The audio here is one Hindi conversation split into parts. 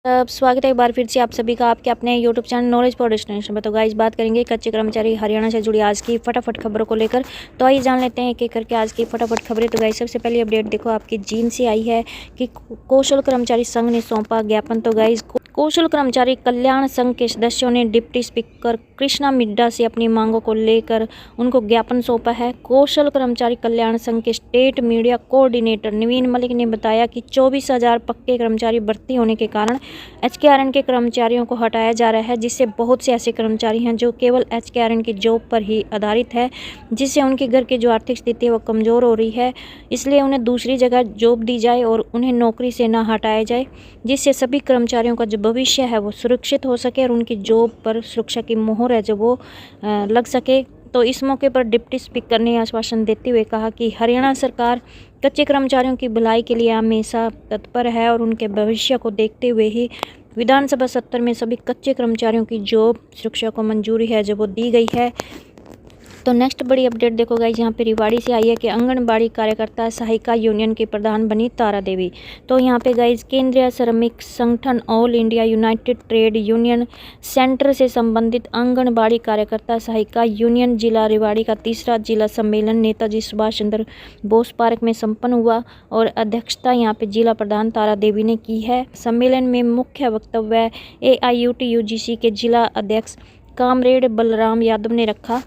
स्वागत है एक बार फिर से आप सभी का आपके अपने YouTube channel knowledge for destination में। तो गाइस बात करेंगे कच्चे कर्मचारी हरियाणा से जुड़ी आज की फटाफट खबरों को लेकर। तो आइए जान लेते हैं एक एक करके आज की फटाफट खबरें। तो गाइस सबसे पहले अपडेट देखो आपकी जींद से आई है कि कौशल कर्मचारी संघ ने सौंपा ज्ञापन। तो गाइस कौशल कर्मचारी कल्याण संघ के सदस्यों ने डिप्टी स्पीकर कृष्णा मिड्डा से अपनी मांगों को लेकर उनको ज्ञापन सौंपा है। कौशल कर्मचारी कल्याण संघ के स्टेट मीडिया कोऑर्डिनेटर नवीन मलिक ने बताया कि 24,000 पक्के कर्मचारी भर्ती होने के कारण एचकेआरएन के कर्मचारियों को हटाया जा रहा है, जिससे बहुत से ऐसे कर्मचारी हैं जो केवल एचकेआरएन की जॉब पर ही आधारित है, जिससे उनके घर की जो आर्थिक स्थिति है वो कमज़ोर हो रही है। इसलिए उन्हें दूसरी जगह जॉब दी जाए और उन्हें नौकरी से ना हटाया जाए, जिससे सभी कर्मचारियों का जो भविष्य है वो सुरक्षित हो सके और उनकी जॉब पर सुरक्षा की मोहर है जो वो लग सके। तो इस मौके पर डिप्टी स्पीकर ने आश्वासन देते हुए कहा कि हरियाणा सरकार कच्चे कर्मचारियों की भलाई के लिए हमेशा तत्पर है और उनके भविष्य को देखते हुए ही विधानसभा सत्र में सभी कच्चे कर्मचारियों की जॉब सुरक्षा को मंजूरी है जो वो दी गई है। तो नेक्स्ट बड़ी अपडेट देखो गाइस, यहाँ पे रिवाड़ी से आई है कि आंगनबाड़ी कार्यकर्ता सहायिका यूनियन की प्रधान बनी तारा देवी। तो यहाँ पे गाइस केंद्रीय श्रमिक संगठन all India United trade union centre से संबंधित आंगनबाड़ी कार्यकर्ता सहायिका यूनियन जिला रिवाड़ी का तीसरा जिला सम्मेलन नेताजी सुभाष चंद्र बोस पार्क में संपन्न हुआ और अध्यक्षता यहाँ पे जिला प्रधान तारा देवी ने की है। सम्मेलन में मुख्य वक्तव्य AIUTUGC के जिला अध्यक्ष कामरेड बलराम यादव ने रखा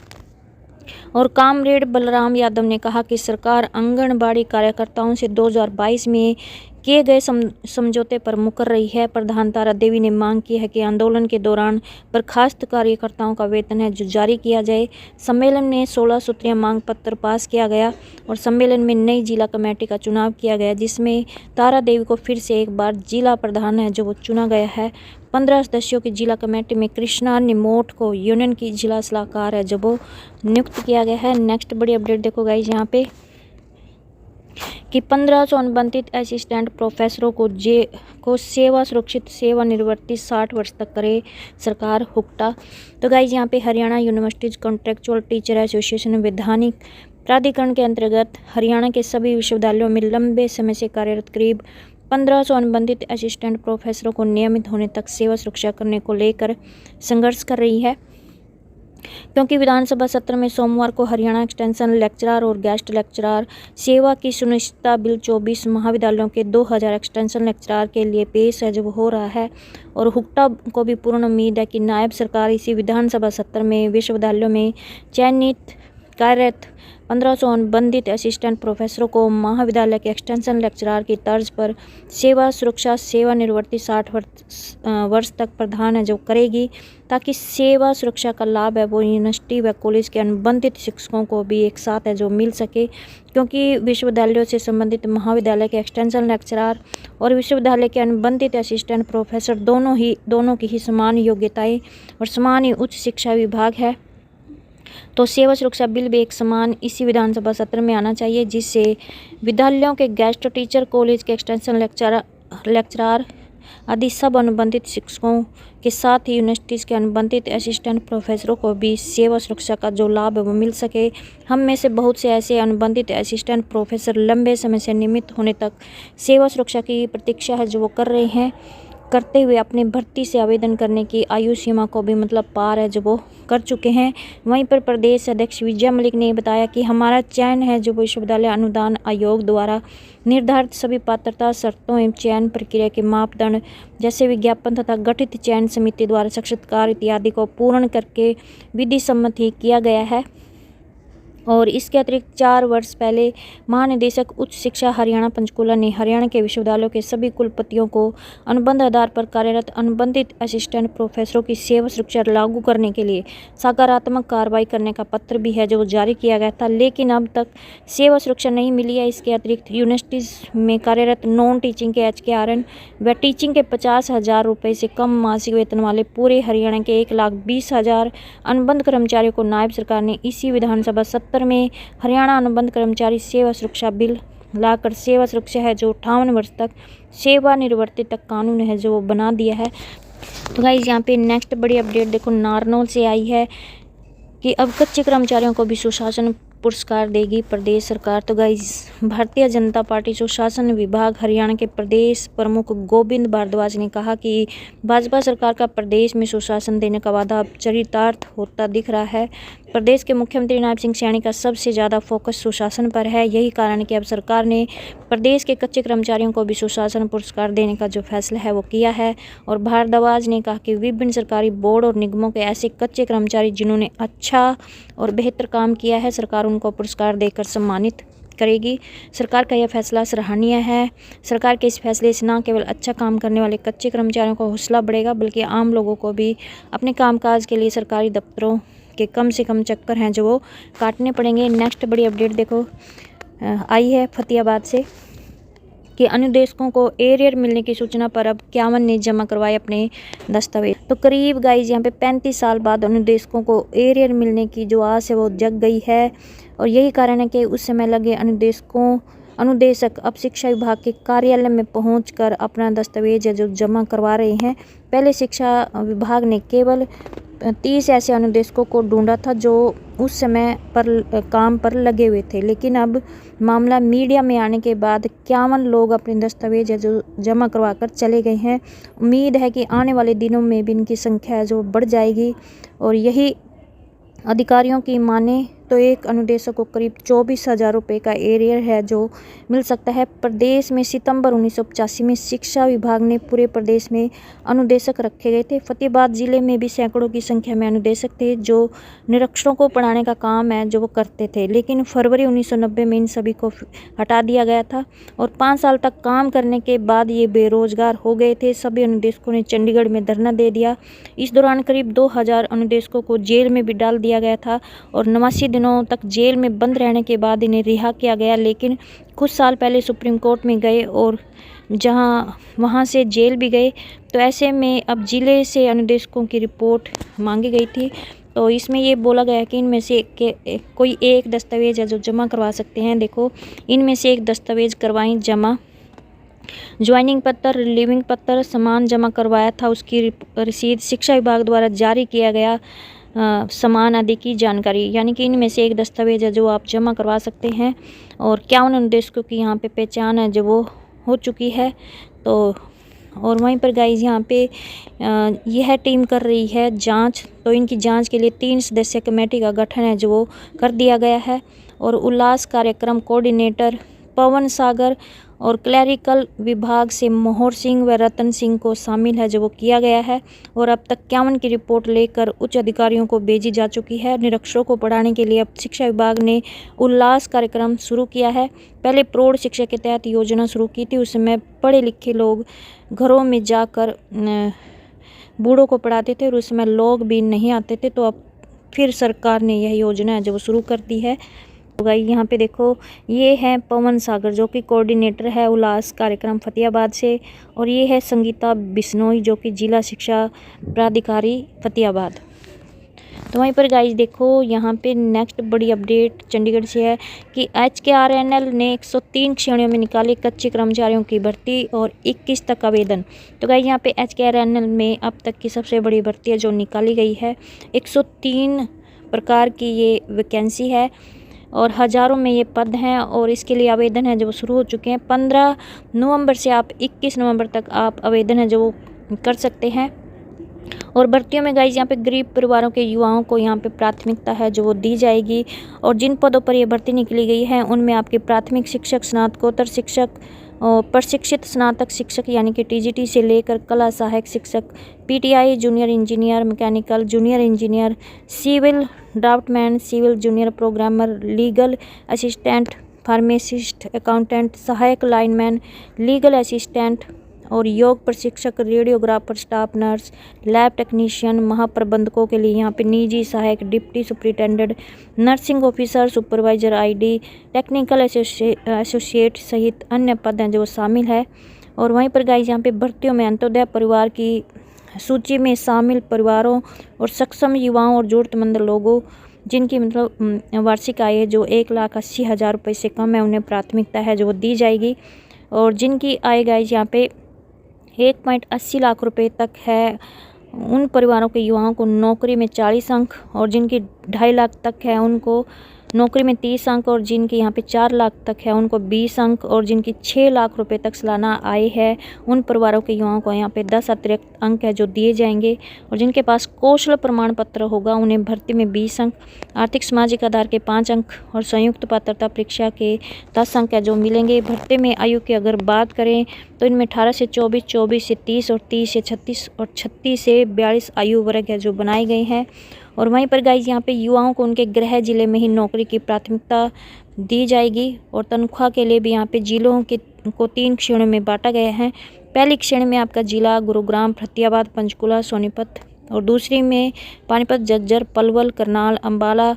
और कामरेड बलराम यादव ने कहा कि सरकार आंगनबाड़ी कार्यकर्ताओं से 2022 में किए गए समझौते पर मुकर रही है। प्रधान तारा देवी ने मांग की है कि आंदोलन के दौरान बर्खास्त कार्यकर्ताओं का वेतन है जो जारी किया जाए। सम्मेलन में 16 सूत्रीय मांग पत्र पास किया गया और सम्मेलन में नई जिला कमेटी का चुनाव किया गया, जिसमें तारा देवी को फिर से एक बार जिला प्रधान है जो वो चुना गया है। 15 सदस्यों की जिला कमेटी में कृष्णा निमोट को यूनियन की जिला सलाहकार है जो वो नियुक्त किया गया है। नेक्स्ट बड़ी अपडेट देखो गाइस, यहाँ पे कि 1500 अनुबंधित असिस्टेंट प्रोफेसरों को सेवा सुरक्षित सेवानिवृत्ति 60 वर्ष तक करे सरकार हुक्टा। तो गाइज यहाँ पे Haryana universities contractual teacher association वैधानिक प्राधिकरण के अंतर्गत हरियाणा के सभी विश्वविद्यालयों में लंबे समय से कार्यरत करीब 1500 अनुबंधित असिस्टेंट प्रोफेसरों को नियमित होने तक सेवा सुरक्षा करने को लेकर संघर्ष कर रही है, क्योंकि विधानसभा सत्र में सोमवार को हरियाणा एक्सटेंशन लेक्चरर और गेस्ट लेक्चरर सेवा की सुनिश्चितता बिल 24 महाविद्यालयों के 2000 एक्सटेंशन लेक्चरर के लिए पेश है जो हो रहा है और हुक्टा को भी पूर्ण उम्मीद है कि नायब सरकार इसी विधानसभा सत्र में विश्वविद्यालयों में चयनित कार्यरत 1500 अनुबंधित असिस्टेंट प्रोफेसरों को महाविद्यालय के एक्सटेंशन लेक्चरर की तर्ज पर सेवा सुरक्षा सेवानिवृत्ति 60 वर्ष तक प्रदान है जो करेगी, ताकि सेवा सुरक्षा का लाभ है वो यूनिवर्सिटी व कॉलेज के अनुबंधित शिक्षकों को भी एक साथ है जो मिल सके, क्योंकि विश्वविद्यालयों से संबंधित महाविद्यालय के एक्सटेंशन लेक्चरर और विश्वविद्यालय के अनुबंधित असिस्टेंट प्रोफेसर दोनों की ही समान योग्यताएँ और समान ही उच्च शिक्षा विभाग है। तो सेवा सुरक्षा बिल भी एक समान इसी विधानसभा सत्र में आना चाहिए, जिससे विद्यालयों के गेस्ट टीचर, कॉलेज के एक्सटेंशन लेक्चरर आदि सब अनुबंधित शिक्षकों के साथ ही यूनिवर्सिटीज़ के अनुबंधित असिस्टेंट प्रोफेसरों को भी सेवा सुरक्षा का जो लाभ है वो मिल सके। हम में से बहुत से ऐसे अनुबंधित असिस्टेंट प्रोफेसर लंबे समय से नियमित होने तक सेवा सुरक्षा की प्रतीक्षा है जो वो कर रहे हैं, करते हुए अपने भर्ती से आवेदन करने की आयु सीमा को भी पार है जो वो कर चुके हैं। वहीं पर प्रदेश अध्यक्ष विजय मलिक ने बताया कि हमारा चयन है जो विश्वविद्यालय अनुदान आयोग द्वारा निर्धारित सभी पात्रता शर्तों एवं चयन प्रक्रिया के मापदंड जैसे विज्ञापन तथा गठित चयन समिति द्वारा साक्षात्कार इत्यादि को पूर्ण करके विधि सम्मत ही किया गया है। और इसके अतिरिक्त 4 वर्ष पहले महानिदेशक उच्च शिक्षा हरियाणा पंचकूला ने हरियाणा के विश्वविद्यालयों के सभी कुलपतियों को अनुबंध आधार पर कार्यरत अनुबंधित असिस्टेंट प्रोफेसरों की सेवा सुरक्षा लागू करने के लिए सकारात्मक कार्रवाई करने का पत्र भी है जो जारी किया गया था, लेकिन अब तक सेवा सुरक्षा नहीं मिली है। इसके अतिरिक्त यूनिवर्सिटीज़ में कार्यरत नॉन टीचिंग के HKRN व टीचिंग के 50,000 रुपये से कम मासिक वेतन वाले पूरे हरियाणा के 1,20,000 अनुबंध कर्मचारियों को नायब सरकार ने इसी विधानसभा सत्र में हरियाणा अनुबंध कर्मचारी सेवा सुरक्षा बिल लाकर सेवा सुरक्षा है जो 58 वर्ष तक सेवानिवृत्ति तक कानून है जो वो बना दिया है। तो गाइस यहाँ पे नेक्स्ट बड़ी अपडेट देखो नारनौल से आई है कि अब कच्चे कर्मचारियों को भी सुशासन पुरस्कार देगी प्रदेश सरकार। तो गाइस भारतीय जनता पार्टी सुशासन विभाग हरियाणा के प्रदेश प्रमुख गोविंद भारद्वाज ने कहा कि भाजपा सरकार का प्रदेश में सुशासन देने का वादा अब चरितार्थ होता दिख रहा है। प्रदेश के मुख्यमंत्री नायब सिंह सैनी का सबसे ज़्यादा फोकस सुशासन पर है। यही कारण है कि अब सरकार ने प्रदेश के कच्चे कर्मचारियों को भी सुशासन पुरस्कार देने का जो फैसला है वो किया है। और भारद्वाज ने कहा कि विभिन्न सरकारी बोर्ड और निगमों के ऐसे कच्चे कर्मचारी जिन्होंने अच्छा और बेहतर काम किया है, सरकार उनको पुरस्कार देकर सम्मानित करेगी। सरकार का यह फैसला सराहनीय है। सरकार के इस फैसले से न केवल अच्छा काम करने वाले कच्चे कर्मचारियों को हौसला बढ़ेगा, बल्कि आम लोगों को भी अपने कामकाज के लिए सरकारी दफ्तरों के कम से कम चक्कर हैं जो वो काटने पड़ेंगे। नेक्स्ट बड़ी अपडेट देखो आई है फतेहाबाद से कि अनुदेशकों को एरियर मिलने की सूचना पर अब 51 ने जमा करवाए अपने दस्तावेज। तो करीब गाइज यहाँ पे 35 साल बाद अनुदेशकों को एरियर मिलने की जो आस है वो जग गई है। और यही कारण है कि उस समय लगे अनुदेशक अब शिक्षा विभाग के कार्यालय में पहुंचकर अपना दस्तावेज जो जमा करवा रहे हैं। पहले शिक्षा विभाग ने केवल 30 ऐसे अनुदेशकों को ढूंढा था जो उस समय पर काम पर लगे हुए थे, लेकिन अब मामला मीडिया में आने के बाद 51 लोग अपने दस्तावेज जो जमा करवा कर चले गए हैं। उम्मीद है कि आने वाले दिनों में भी इनकी संख्या जो बढ़ जाएगी। और यही अधिकारियों की माने तो एक अनुदेशक को करीब 24,000 रुपये का एरियर है जो मिल सकता है। प्रदेश में सितंबर 1985 में शिक्षा विभाग ने पूरे प्रदेश में अनुदेशक रखे गए थे। फतेहाबाद जिले में भी सैकड़ों की संख्या में अनुदेशक थे जो निरक्षरों को पढ़ाने का काम है जो वो करते थे, लेकिन फरवरी 1990 में इन सभी को हटा दिया गया था और 5 साल तक काम करने के बाद ये बेरोजगार हो गए थे। सभी अनुदेशकों ने चंडीगढ़ में धरना दे दिया। इस दौरान करीब 2000 अनुदेशकों को जेल में भी डाल दिया गया था और 89 दिनों तक जेल में बंद रहने के बाद इन्हें रिहा किया गया। लेकिन कुछ साल पहले सुप्रीम कोर्ट में गए और वहाँ से जेल भी गए। तो ऐसे में अब जिले से अनुदेशकों की रिपोर्ट मांगी गई थी। तो इसमें ये बोला गया कि इनमें से कोई एक दस्तावेज है जो जमा करवा सकते हैं। देखो इनमें से एक दस्तावेज करवाएं जमा। ज्वाइनिंग पत्र, रिलीविंग पत्र, सामान जमा करवाया था उसकी रसीद, शिक्षा विभाग द्वारा जारी किया गया समान आदि की जानकारी, यानी कि इनमें से एक दस्तावेज है जो आप जमा करवा सकते हैं। और 51 अनुदेशकों की यहाँ पे पहचान है जो वो हो चुकी है। तो और वहीं पर गाइज यहाँ पे यह टीम कर रही है जांच। तो इनकी जांच के लिए 3 सदस्यीय कमेटी का गठन है जो वो कर दिया गया है। और उल्लास कार्यक्रम कोऑर्डिनेटर पवन सागर और क्लैरिकल विभाग से मोहर सिंह व रतन सिंह को शामिल है जो वो किया गया है। और अब तक 51 की रिपोर्ट लेकर उच्च अधिकारियों को भेजी जा चुकी है। निरक्षरों को पढ़ाने के लिए अब शिक्षा विभाग ने उल्लास कार्यक्रम शुरू किया है। पहले प्रौढ़ शिक्षा के तहत योजना शुरू की थी, उस समय पढ़े लिखे लोग घरों में जाकर बूढ़ों को पढ़ाते थे और उस समय लोग भी नहीं आते थे। तो अब फिर सरकार ने यह योजना है जो वो शुरू कर दी है। तो गाइस यहाँ पे देखो ये है पवन सागर जो कि कोऑर्डिनेटर है उल्लास कार्यक्रम फतेहाबाद से, और ये है संगीता बिश्नोई जो कि जिला शिक्षा प्राधिकारी फतेहाबाद। तो वहीं पर गाइस देखो यहाँ पे नेक्स्ट बड़ी अपडेट चंडीगढ़ से है कि HKRNL ने 103 श्रेणियों में निकाले कच्चे कर्मचारियों की भर्ती और 21 तक आवेदन। तो गाइस यहाँ पे HKRNL में अब तक की सबसे बड़ी भर्ती है जो निकाली गई है। 103 प्रकार की ये वैकेंसी है और हज़ारों में ये पद हैं और इसके लिए आवेदन है जो शुरू हो चुके हैं। 15 नवंबर से आप 21 नवंबर तक आप आवेदन है जो वो कर सकते हैं। और भर्तियों में गाइज यहाँ पे गरीब परिवारों के युवाओं को यहाँ पे प्राथमिकता है जो वो दी जाएगी। और जिन पदों पर ये भर्ती निकली गई है उनमें आपके प्राथमिक शिक्षक, स्नातकोत्तर शिक्षक, प्रशिक्षित स्नातक शिक्षक यानी कि TGT से लेकर कला सहायक शिक्षक, PTI, junior engineer, mechanical junior engineer, civil draftman, civil junior programmer, legal assistant, pharmacist, accountant, सहायक लाइनमैन, लीगल असिस्टेंट और योग प्रशिक्षक, radiographer, staff nurse, lab technician, महाप्रबंधकों के लिए यहाँ पे निजी सहायक, deputy superintendent, nursing officer, supervisor, ID, technical associate सहित अन्य पद हैं जो शामिल है। और वहीं पर गाइस यहाँ पे भर्तियों में अंत्योदय परिवार की सूची में शामिल परिवारों और सक्षम युवाओं और जरूरतमंद लोगों जिनकी मतलब वार्षिक आय है जो 1,80,000 रुपये से कम है उन्हें प्राथमिकता है जो वो दी जाएगी। और जिनकी आय गाइस यहाँ पे 1.80 लाख रुपए तक है उन परिवारों के युवाओं को नौकरी में 40 अंक, और जिनकी 2.5 लाख तक है उनको नौकरी में 30 अंक और जिनकी यहाँ पे 4 लाख तक है उनको 20 अंक और जिनकी 6 लाख रुपए तक सालाना आय है उन परिवारों के युवाओं को यहाँ पे 10 अतिरिक्त अंक है जो दिए जाएंगे। और जिनके पास कौशल प्रमाण पत्र होगा उन्हें भर्ती में 20 अंक, आर्थिक सामाजिक आधार के 5 अंक और संयुक्त पात्रता परीक्षा के 10 अंक है जो मिलेंगे। भर्ती में आयु की अगर बात करें तो इनमें 18 से 24, 24 से 30 और 30 से 36 और 36 से 42 आयु वर्ग है जो बनाए गए हैं। और वहीं पर गाइज यहाँ पे युवाओं को उनके गृह जिले में ही नौकरी की प्राथमिकता दी जाएगी। और तनख्वाह के लिए भी यहाँ पे जिलों के को 3 श्रेणियों में बांटा गया है। पहली श्रेणी में आपका जिला गुरुग्राम, फतेहाबाद, पंचकुला, सोनीपत और दूसरी में पानीपत, झज्जर, पलवल, करनाल, अम्बाला,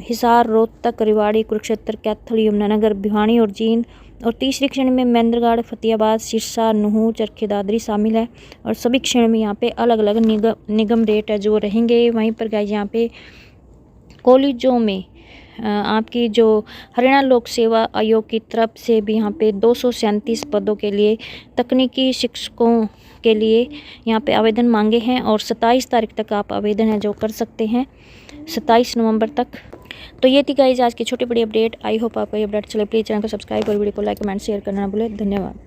हिसार, रोहतक, रेवाड़ी, कुरुक्षेत्र, कैथल, यमुनानगर, भिवानी और जींद। और तीसरी श्रेणी में महेंद्रगढ़, फतेहाबाद, सिरसा, नुहू, चरखी दादरी शामिल है। और सभी श्रेणी में यहाँ पे अलग अलग निगम रेट है जो रहेंगे। वहीं पर गाइस यहाँ पे कॉलेजों में आपकी जो हरियाणा लोक सेवा आयोग की तरफ से भी यहाँ पे 237 पदों के लिए तकनीकी शिक्षकों के लिए यहाँ पे आवेदन मांगे हैं। और 27 तारीख तक आप आवेदन है जो कर सकते हैं, 27 नवंबर तक। तो ये थी गाइज आज की छोटी बड़ी अपडेट। आई होप आपको ये अपडेट चले। प्लीज़ चैनल को सब्सक्राइब और वीडियो को लाइक, कमेंट, शेयर करना ना भूलें। धन्यवाद।